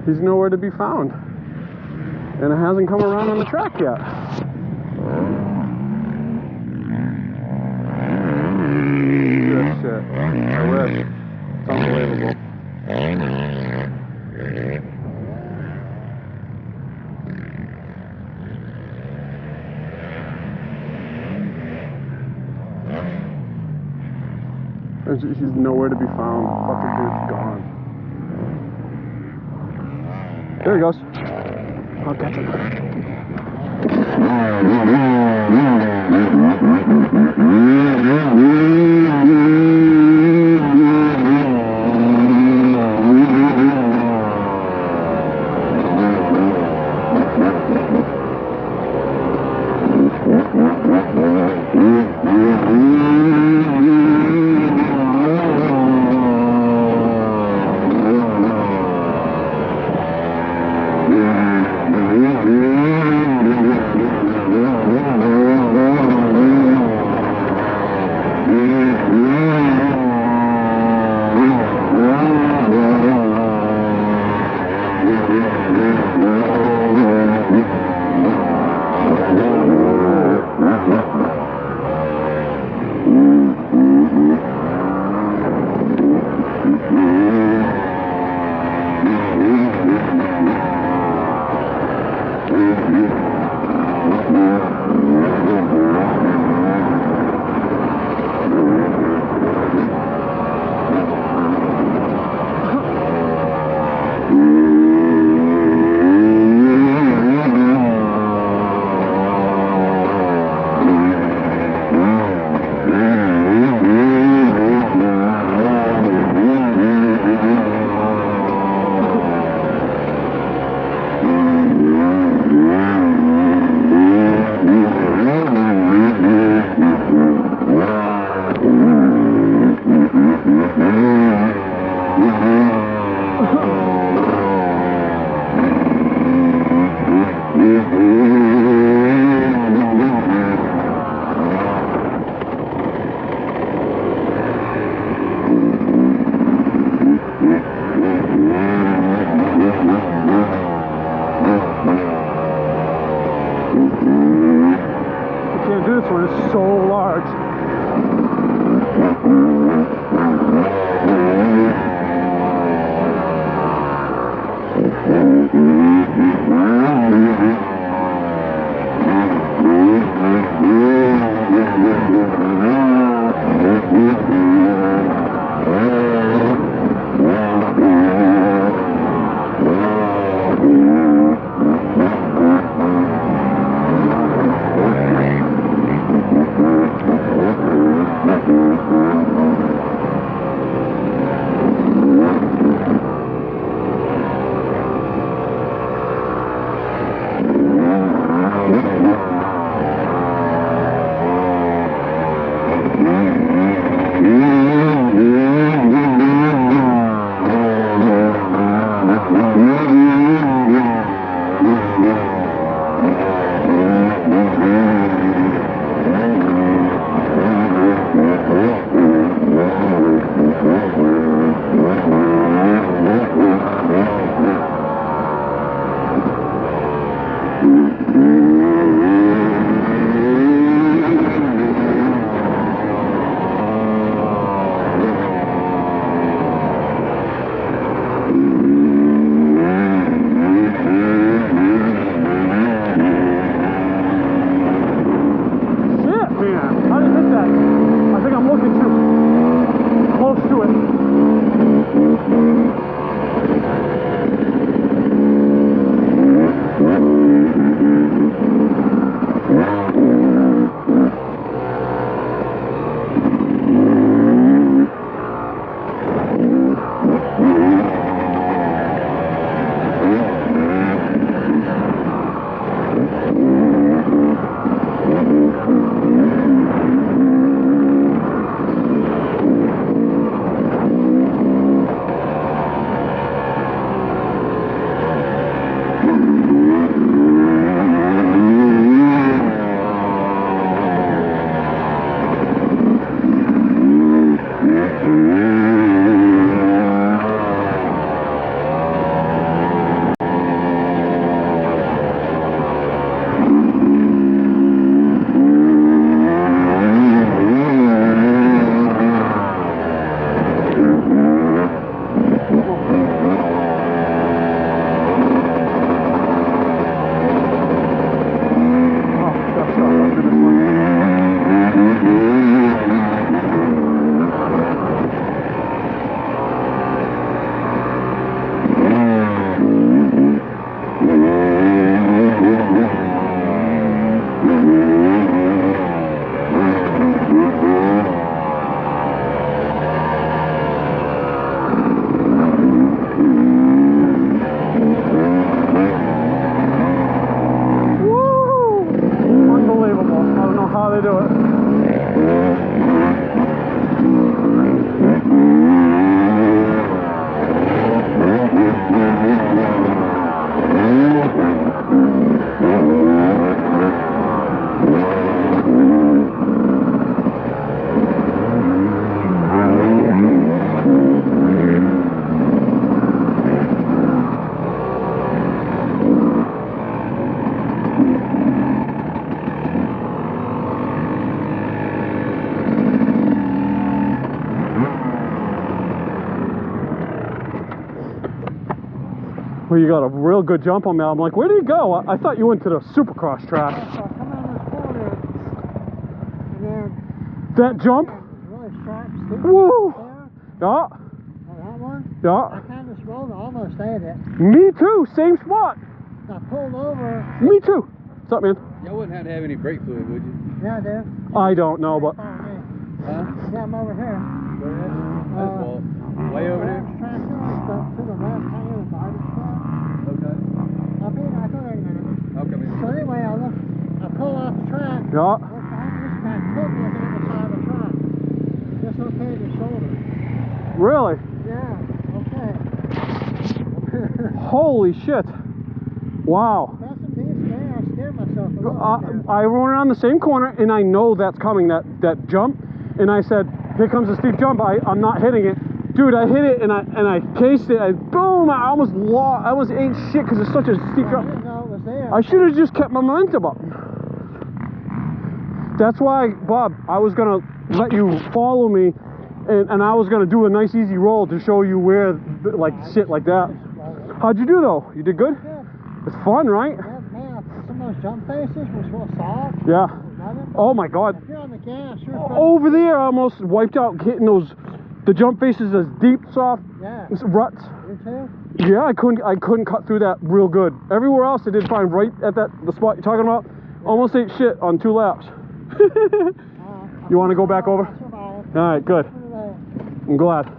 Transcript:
He's nowhere to be found. And it hasn't come around on the track yet. Good shit. I wish. It's unbelievable. He's nowhere to be found. Fucking dude's gone. There he goes. I'll catch him. Well, you got a real good jump on me. I'm like, where did he go? I thought you went to the Supercross track. So I come around this corner, and then That jump? really sharp, steep Woo! there. Yeah, On that one, I yeah. kind of rolled, almost ate it. Me too. Same spot. I pulled over. Me too. What's up, man? Y'all wouldn't have to have any brake fluid, would you? Yeah, dude. I don't know, but Follow me. Huh? Yeah, I'm over here. That's all. Way over there? Track to the left, kind of the garbage truck. Okay. I'll be in a minute. I'll come in. So anyway, I pull off the track. yeah. Look behind this guy, took me looking at the side of the truck. Dislocated his shoulder. Really? Yeah, okay. Holy shit! Wow. That's some decent there. I scared myself a little bit there. I run around the same corner and I know that's coming, that jump, and I said, here comes a steep jump. I'm not hitting it. Dude, I hit it and I cased it. Boom! I almost ate shit because it's such a steep I jump. didn't know it was there. I should have just kept my momentum up. That's why, Bob, I was gonna let you follow me, and I was gonna do a nice easy roll to show you where, like shit like that. How'd you do though? You did good? Good. It's fun, right? Yeah, man, some of those jump faces was real soft. Yeah. Nothing. Oh my God. If you're on the gas, you're Over there, I almost wiped out hitting the jump faces as deep, soft Yeah. ruts. You too? Yeah, I couldn't cut through that real good. Everywhere else I did fine. Right at the spot you're talking about, almost ate shit on 2 laps. You want to go back over? I survived. All right, good. I'm glad.